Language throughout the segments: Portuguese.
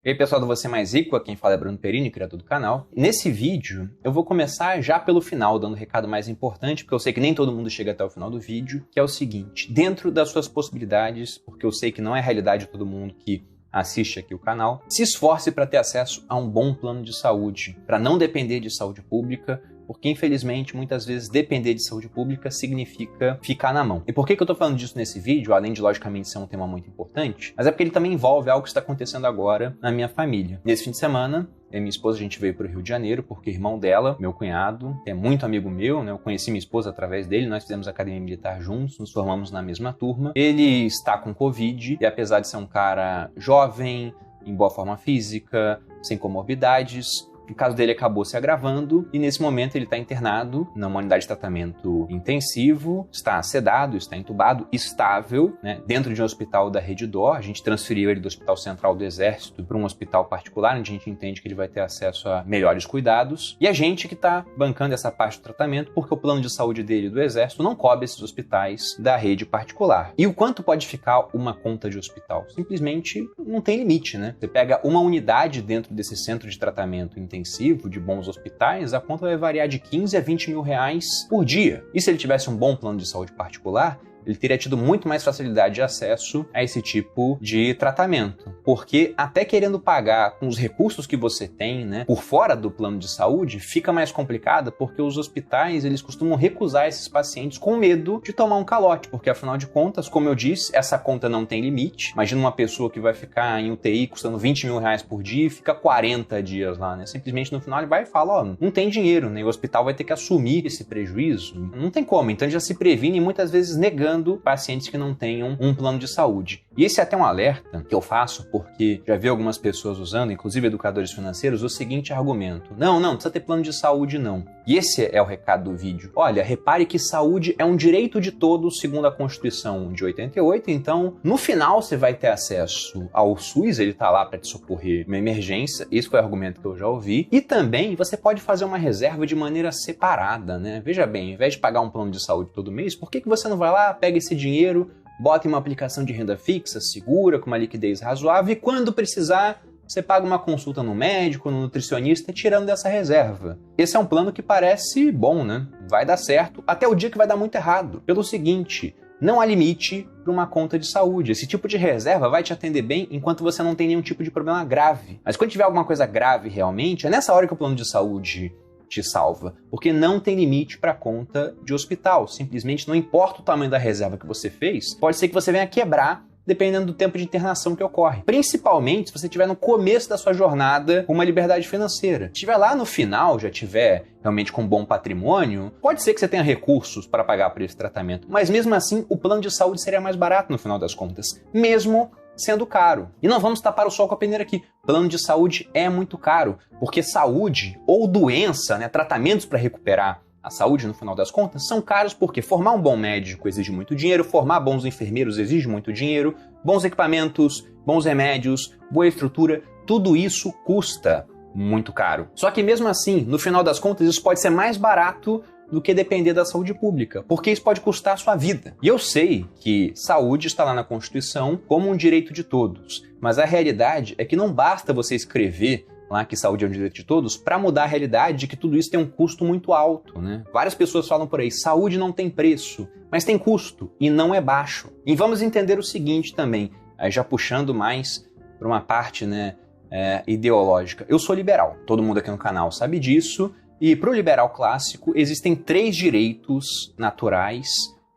E aí pessoal do Você Mais Rico, aqui quem fala é Bruno Perini, criador do canal. Nesse vídeo eu vou começar já pelo final, dando o recado mais importante, porque eu sei que nem todo mundo chega até o final do vídeo, que é o seguinte: dentro das suas possibilidades, porque eu sei que não é a realidade de todo mundo que assiste aqui o canal, se esforce para ter acesso a um bom plano de saúde, para não depender de saúde pública, porque infelizmente muitas vezes depender de saúde pública significa ficar na mão. E por que eu tô falando disso nesse vídeo, além de logicamente ser um tema muito importante, mas é porque ele também envolve algo que está acontecendo agora na minha família. Nesse fim de semana, eu e minha esposa, a gente veio para o Rio de Janeiro, porque o irmão dela, meu cunhado, é muito amigo meu, né? Eu conheci minha esposa através dele, nós fizemos academia militar juntos, nos formamos na mesma turma. Ele está com Covid e apesar de ser um cara jovem, em boa forma física, sem comorbidades, o caso dele acabou se agravando e nesse momento ele está internado numa unidade de tratamento intensivo, está sedado, está entubado, estável, né, dentro de um hospital da Rede D'Or. A gente transferiu ele do Hospital Central do Exército para um hospital particular, onde a gente entende que ele vai ter acesso a melhores cuidados. E a gente que está bancando essa parte do tratamento, porque o plano de saúde dele do Exército não cobre esses hospitais da rede particular. E o quanto pode ficar uma conta de hospital? Simplesmente não tem limite, né? Você pega uma unidade dentro desse centro de tratamento intensivo de bons hospitais, a conta vai variar de 15 a 20 mil reais por dia. E se ele tivesse um bom plano de saúde particular, ele teria tido muito mais facilidade de acesso a esse tipo de tratamento. Porque até querendo pagar com os recursos que você tem, né, por fora do plano de saúde, fica mais complicado porque os hospitais, eles costumam recusar esses pacientes com medo de tomar um calote, porque afinal de contas, como eu disse, essa conta não tem limite. Imagina uma pessoa que vai ficar em UTI custando 20 mil reais por dia e fica 40 dias lá, né? Simplesmente no final ele vai e fala, ó, não tem dinheiro, né? E o hospital vai ter que assumir esse prejuízo. Não tem como, então ele já se previne muitas vezes negando pacientes que não tenham um plano de saúde. E esse é até um alerta que eu faço porque já vi algumas pessoas usando, inclusive educadores financeiros, o seguinte argumento: não precisa ter plano de saúde não. E esse é o recado do vídeo. Olha, repare que saúde é um direito de todos segundo a Constituição de 88, então no final você vai ter acesso ao SUS, ele tá lá para te socorrer uma emergência, esse foi o argumento que eu já ouvi, e também você pode fazer uma reserva de maneira separada, né? Veja bem, ao invés de pagar um plano de saúde todo mês, por que você não vai lá, pega esse dinheiro, bota em uma aplicação de renda fixa, segura, com uma liquidez razoável, e quando precisar, você paga uma consulta no médico, no nutricionista, tirando dessa reserva. Esse é um plano que parece bom, né? Vai dar certo, até o dia que vai dar muito errado. Pelo seguinte, não há limite para uma conta de saúde. Esse tipo de reserva vai te atender bem enquanto você não tem nenhum tipo de problema grave. Mas quando tiver alguma coisa grave realmente, é nessa hora que o plano de saúde te salva, porque não tem limite para conta de hospital. Simplesmente não importa o tamanho da reserva que você fez, pode ser que você venha quebrar dependendo do tempo de internação que ocorre. Principalmente se você estiver no começo da sua jornada com uma liberdade financeira. Se estiver lá no final, já estiver realmente com um bom patrimônio, pode ser que você tenha recursos para pagar por esse tratamento, mas mesmo assim o plano de saúde seria mais barato no final das contas, mesmo sendo caro. E não vamos tapar o sol com a peneira aqui. Plano de saúde é muito caro, porque saúde ou doença, né, tratamentos para recuperar a saúde, no final das contas, são caros porque formar um bom médico exige muito dinheiro, formar bons enfermeiros exige muito dinheiro, bons equipamentos, bons remédios, boa estrutura, tudo isso custa muito caro. Só que mesmo assim, no final das contas, isso pode ser mais barato do que depender da saúde pública, porque isso pode custar a sua vida. E eu sei que saúde está lá na Constituição como um direito de todos, mas a realidade é que não basta você escrever lá que saúde é um direito de todos para mudar a realidade de que tudo isso tem um custo muito alto, né? Várias pessoas falam por aí, saúde não tem preço, mas tem custo e não é baixo. E vamos entender o seguinte também, já puxando mais para uma parte, né, ideológica. Eu sou liberal, todo mundo aqui no canal sabe disso. E para o liberal clássico, existem 3 direitos naturais,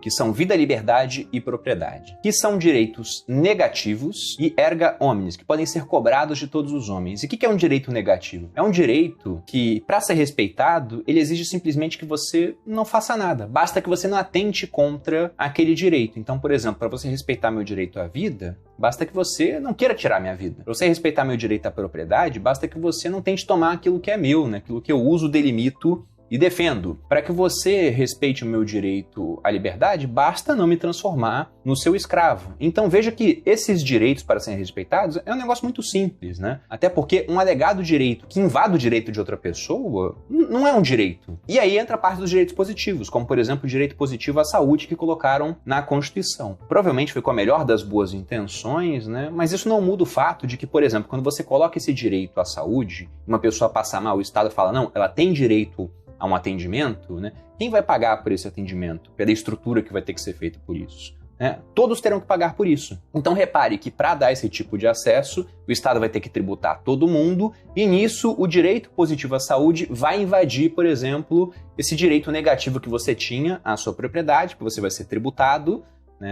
que são vida, liberdade e propriedade, que são direitos negativos e erga omnes, que podem ser cobrados de todos os homens. E o que é um direito negativo? É um direito que, para ser respeitado, ele exige simplesmente que você não faça nada. Basta que você não atente contra aquele direito. Então, por exemplo, para você respeitar meu direito à vida, basta que você não queira tirar minha vida. Para você respeitar meu direito à propriedade, basta que você não tente tomar aquilo que é meu, né? Aquilo que eu uso, delimito e defendo. Para que você respeite o meu direito à liberdade, basta não me transformar no seu escravo. Então veja que esses direitos para serem respeitados é um negócio muito simples, né? Até porque um alegado direito que invada o direito de outra pessoa não é um direito. E aí entra a parte dos direitos positivos, como por exemplo o direito positivo à saúde que colocaram na Constituição. Provavelmente foi com a melhor das boas intenções, né? Mas isso não muda o fato de que, por exemplo, quando você coloca esse direito à saúde, uma pessoa passa mal, o Estado fala, não, ela tem direito a um atendimento, né? Quem vai pagar por esse atendimento? Pela estrutura que vai ter que ser feita por isso. Todos terão que pagar por isso. Então repare que para dar esse tipo de acesso, o Estado vai ter que tributar todo mundo e nisso o direito positivo à saúde vai invadir, por exemplo, esse direito negativo que você tinha à sua propriedade, que você vai ser tributado.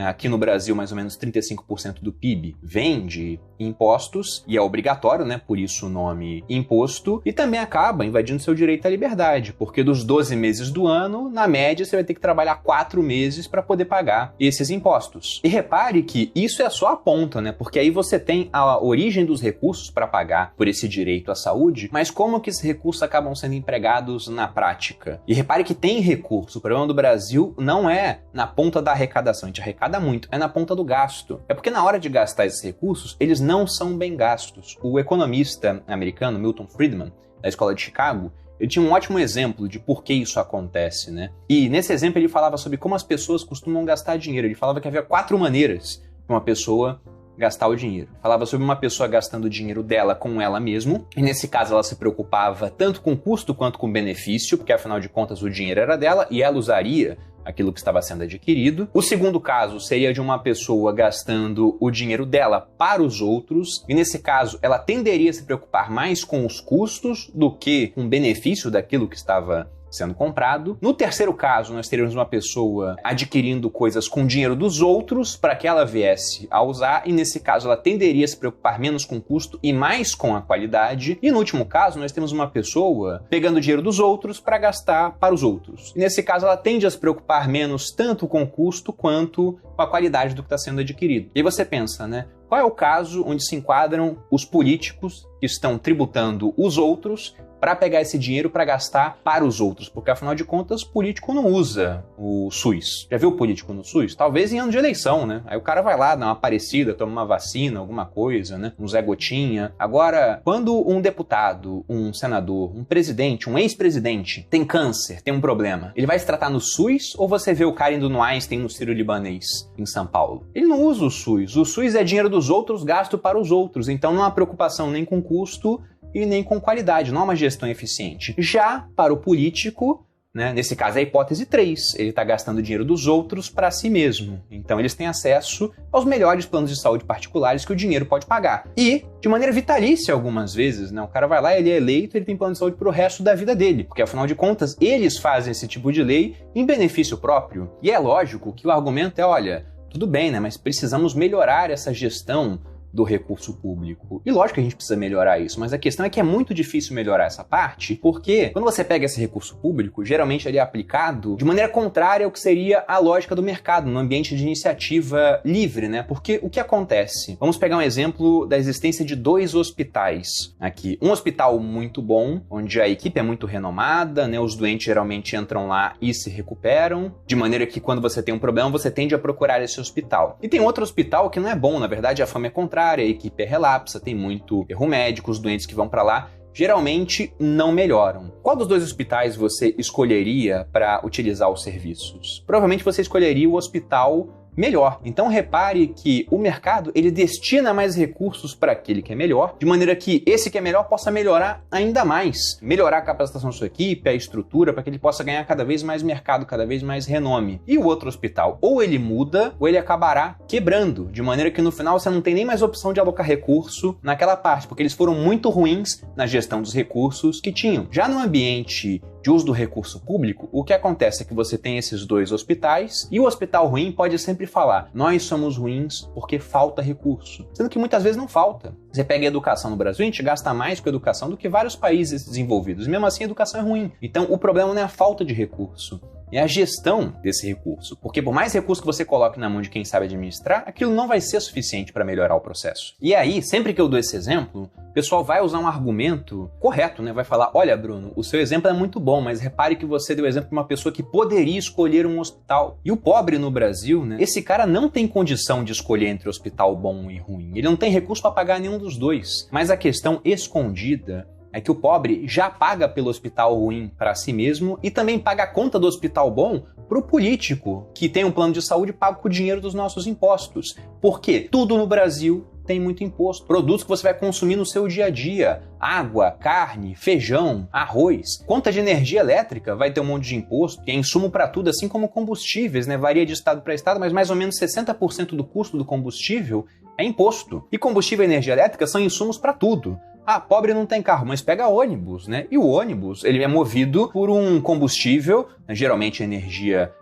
Aqui no Brasil, mais ou menos 35% do PIB vem de impostos e é obrigatório, né? Por isso o nome imposto, e também acaba invadindo seu direito à liberdade, porque dos 12 meses do ano, na média, você vai ter que trabalhar 4 meses para poder pagar esses impostos. E repare que isso é só a ponta, né? Porque aí você tem a origem dos recursos para pagar por esse direito à saúde, mas como que esses recursos acabam sendo empregados na prática? E repare que tem recurso. O problema do Brasil não é na ponta da arrecadação, a gente arrecada muito, é na ponta do gasto. É porque na hora de gastar esses recursos, eles não são bem gastos. O economista americano Milton Friedman, da Escola de Chicago, ele tinha um ótimo exemplo de por que isso acontece, né? E nesse exemplo ele falava sobre como as pessoas costumam gastar dinheiro. Ele falava que havia 4 maneiras de uma pessoa gastar o dinheiro. Falava sobre uma pessoa gastando o dinheiro dela com ela mesma, e nesse caso ela se preocupava tanto com custo quanto com benefício, porque afinal de contas o dinheiro era dela e ela usaria aquilo que estava sendo adquirido. O segundo caso seria de uma pessoa gastando o dinheiro dela para os outros, e nesse caso ela tenderia a se preocupar mais com os custos do que com o benefício daquilo que estava sendo comprado. No terceiro caso, nós teríamos uma pessoa adquirindo coisas com dinheiro dos outros para que ela viesse a usar, e nesse caso ela tenderia a se preocupar menos com o custo e mais com a qualidade. E no último caso, nós temos uma pessoa pegando o dinheiro dos outros para gastar para os outros. E nesse caso, ela tende a se preocupar menos tanto com o custo quanto com a qualidade do que está sendo adquirido. E aí você pensa, né? Qual é o caso onde se enquadram os políticos que estão tributando os outros para pegar esse dinheiro para gastar para os outros? Porque, afinal de contas, político não usa o SUS. Já viu político no SUS? Talvez em ano de eleição, né? Aí o cara vai lá, dá uma parecida, toma uma vacina, alguma coisa, né? Um Zé Gotinha. Agora, quando um deputado, um senador, um presidente, um ex-presidente tem câncer, tem um problema, ele vai se tratar no SUS ou você vê o cara indo no Einstein, no Sírio-Libanês, em São Paulo? Ele não usa o SUS. O SUS é dinheiro dos outros, gasto para os outros. Então não há preocupação nem com custo e nem com qualidade, não é uma gestão eficiente. Já para o político, né, nesse caso é a hipótese 3, ele está gastando dinheiro dos outros para si mesmo. Então eles têm acesso aos melhores planos de saúde particulares que o dinheiro pode pagar. E, de maneira vitalícia algumas vezes, né, o cara vai lá, ele é eleito, ele tem plano de saúde para o resto da vida dele. Porque afinal de contas, eles fazem esse tipo de lei em benefício próprio. E é lógico que o argumento é, olha, tudo bem, né, mas precisamos melhorar essa gestão do recurso público. E lógico que a gente precisa melhorar isso, mas a questão é que é muito difícil melhorar essa parte, porque quando você pega esse recurso público, geralmente ele é aplicado de maneira contrária ao que seria a lógica do mercado, no ambiente de iniciativa livre, né? Porque o que acontece? Vamos pegar um exemplo da existência de 2 hospitais aqui. Um hospital muito bom, onde a equipe é muito renomada, né? Os doentes geralmente entram lá e se recuperam, de maneira que quando você tem um problema, você tende a procurar esse hospital. E tem outro hospital que não é bom, na verdade a fama é contrária, a equipe é relapsa, tem muito erro médico, os doentes que vão para lá geralmente não melhoram. Qual dos 2 hospitais você escolheria para utilizar os serviços? Provavelmente você escolheria o hospital melhor. Então repare que o mercado ele destina mais recursos para aquele que é melhor, de maneira que esse que é melhor possa melhorar ainda mais, melhorar a capacitação da sua equipe, a estrutura, para que ele possa ganhar cada vez mais mercado, cada vez mais renome. E o outro hospital, ou ele muda, ou ele acabará quebrando, de maneira que no final você não tem nem mais opção de alocar recurso naquela parte, porque eles foram muito ruins na gestão dos recursos que tinham. Já no ambiente de uso do recurso público, o que acontece é que você tem esses 2 hospitais e o hospital ruim pode sempre falar, nós somos ruins porque falta recurso, sendo que muitas vezes não falta. Você pega a educação no Brasil, a gente gasta mais com educação do que vários países desenvolvidos, e mesmo assim a educação é ruim. Então o problema não é a falta de recurso, é a gestão desse recurso. Porque por mais recurso que você coloque na mão de quem sabe administrar, aquilo não vai ser suficiente para melhorar o processo. E aí, sempre que eu dou esse exemplo, o pessoal vai usar um argumento correto, né? Vai falar, olha, Bruno, o seu exemplo é muito bom, mas repare que você deu o exemplo de uma pessoa que poderia escolher um hospital. E o pobre no Brasil, né? Esse cara não tem condição de escolher entre hospital bom e ruim. Ele não tem recurso para pagar nenhum dos dois. Mas a questão escondida é que o pobre já paga pelo hospital ruim para si mesmo e também paga a conta do hospital bom para o político, que tem um plano de saúde pago com o dinheiro dos nossos impostos. Por quê? Tudo no Brasil tem muito imposto. Produtos que você vai consumir no seu dia a dia. Água, carne, feijão, arroz. Conta de energia elétrica vai ter um monte de imposto, que é insumo para tudo, assim como combustíveis, né? Varia de estado para estado, mas mais ou menos 60% do custo do combustível é imposto. E combustível e energia elétrica são insumos para tudo. Ah, pobre não tem carro, mas pega ônibus, né? E o ônibus, ele é movido por um combustível, né, geralmente energia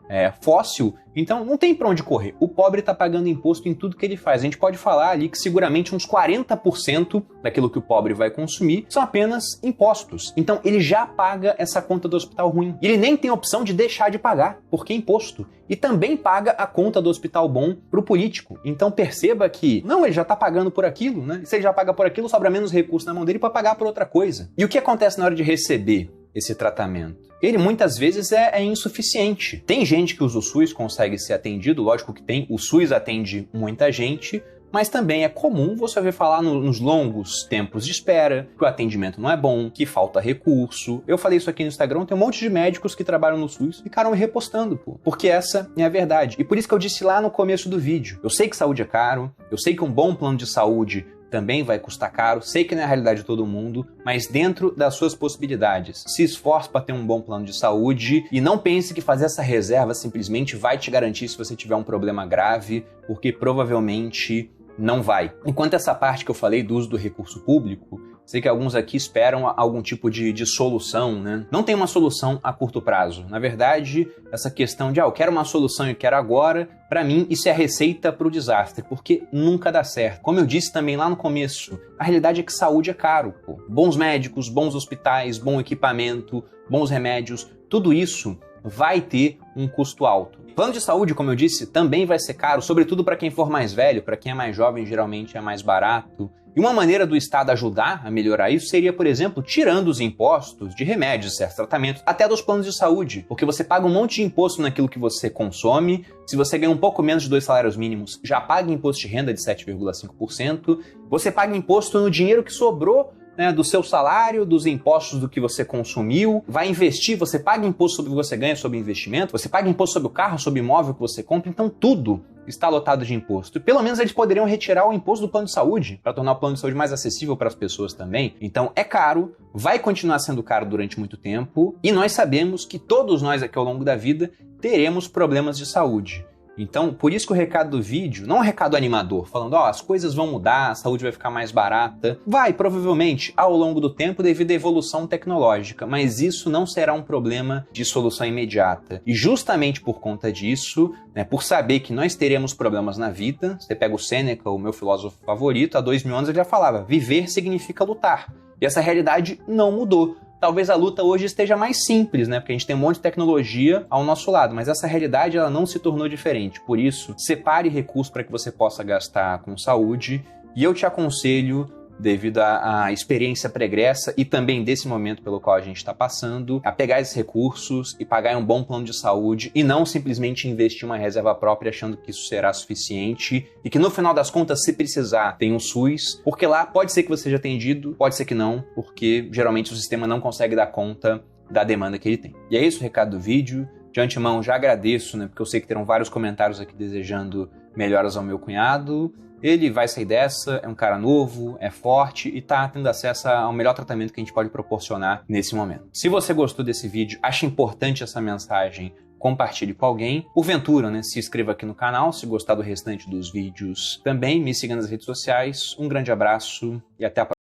fóssil, então não tem para onde correr. O pobre está pagando imposto em tudo que ele faz. A gente pode falar ali que seguramente uns 40% daquilo que o pobre vai consumir são apenas impostos. Então ele já paga essa conta do hospital ruim. Ele nem tem opção de deixar de pagar, porque é imposto. E também paga a conta do hospital bom para o político. Então perceba que, não, ele já está pagando por aquilo, né? E se ele já paga por aquilo, sobra menos recurso na mão dele para pagar por outra coisa. E o que acontece na hora de receber esse tratamento? Ele muitas vezes é insuficiente. Tem gente que usa o SUS, consegue ser atendido, lógico que tem, o SUS atende muita gente, mas também é comum você ouvir falar nos longos tempos de espera, que o atendimento não é bom, que falta recurso. Eu falei isso aqui no Instagram, tem um monte de médicos que trabalham no SUS e ficaram me repostando, porque essa é a verdade. E por isso que eu disse lá no começo do vídeo, eu sei que saúde é caro, eu sei que um bom plano de saúde também vai custar caro, sei que não é a realidade de todo mundo, mas dentro das suas possibilidades, se esforce para ter um bom plano de saúde e não pense que fazer essa reserva simplesmente vai te garantir se você tiver um problema grave, porque provavelmente não vai. Enquanto essa parte que eu falei do uso do recurso público, sei que alguns aqui esperam algum tipo de solução, né? Não tem uma solução a curto prazo. Na verdade, essa questão de, eu quero uma solução e quero agora, para mim, isso é a receita para o desastre, porque nunca dá certo. Como eu disse também lá no começo, a realidade é que saúde é caro, pô. Bons médicos, bons hospitais, bom equipamento, bons remédios, tudo isso vai ter um custo alto. Plano de saúde, como eu disse, também vai ser caro, sobretudo para quem for mais velho, para quem é mais jovem, geralmente é mais barato. E uma maneira do Estado ajudar a melhorar isso seria, por exemplo, tirando os impostos de remédios, certos tratamentos, até dos planos de saúde, porque você paga um monte de imposto naquilo que você consome. Se você ganha um pouco menos de 2 salários mínimos, já paga imposto de renda de 7,5%. Você paga imposto no dinheiro que sobrou, né, do seu salário, dos impostos do que você consumiu, vai investir, você paga imposto sobre o que você ganha sobre investimento, você paga imposto sobre o carro, sobre o imóvel que você compra, então tudo está lotado de imposto. E pelo menos eles poderiam retirar o imposto do plano de saúde, para tornar o plano de saúde mais acessível para as pessoas também. Então é caro, vai continuar sendo caro durante muito tempo, e nós sabemos que todos nós aqui ao longo da vida teremos problemas de saúde. Então, por isso que o recado do vídeo não é um recado animador, falando, as coisas vão mudar, a saúde vai ficar mais barata. Vai, provavelmente, ao longo do tempo, devido à evolução tecnológica, mas isso não será um problema de solução imediata. E justamente por conta disso, né, por saber que nós teremos problemas na vida, você pega o Sêneca, o meu filósofo favorito, há 2000 anos ele já falava, viver significa lutar. E essa realidade não mudou. Talvez a luta hoje esteja mais simples, né? Porque a gente tem um monte de tecnologia ao nosso lado, mas essa realidade ela não se tornou diferente. Por isso, separe recursos para que você possa gastar com saúde. E eu te aconselho, devido à experiência pregressa e também desse momento pelo qual a gente está passando, a pegar esses recursos e pagar em um bom plano de saúde e não simplesmente investir uma reserva própria achando que isso será suficiente e que no final das contas, se precisar, tem um SUS, porque lá pode ser que você seja atendido, pode ser que não, porque geralmente o sistema não consegue dar conta da demanda que ele tem. E é isso o recado do vídeo. De antemão, já agradeço, né, porque eu sei que terão vários comentários aqui desejando melhoras ao meu cunhado. Ele vai sair dessa, é um cara novo, é forte e tá tendo acesso ao melhor tratamento que a gente pode proporcionar nesse momento. Se você gostou desse vídeo, acha importante essa mensagem, compartilhe com alguém. Porventura, né, se inscreva aqui no canal, se gostar do restante dos vídeos também, me siga nas redes sociais. Um grande abraço e até a próxima.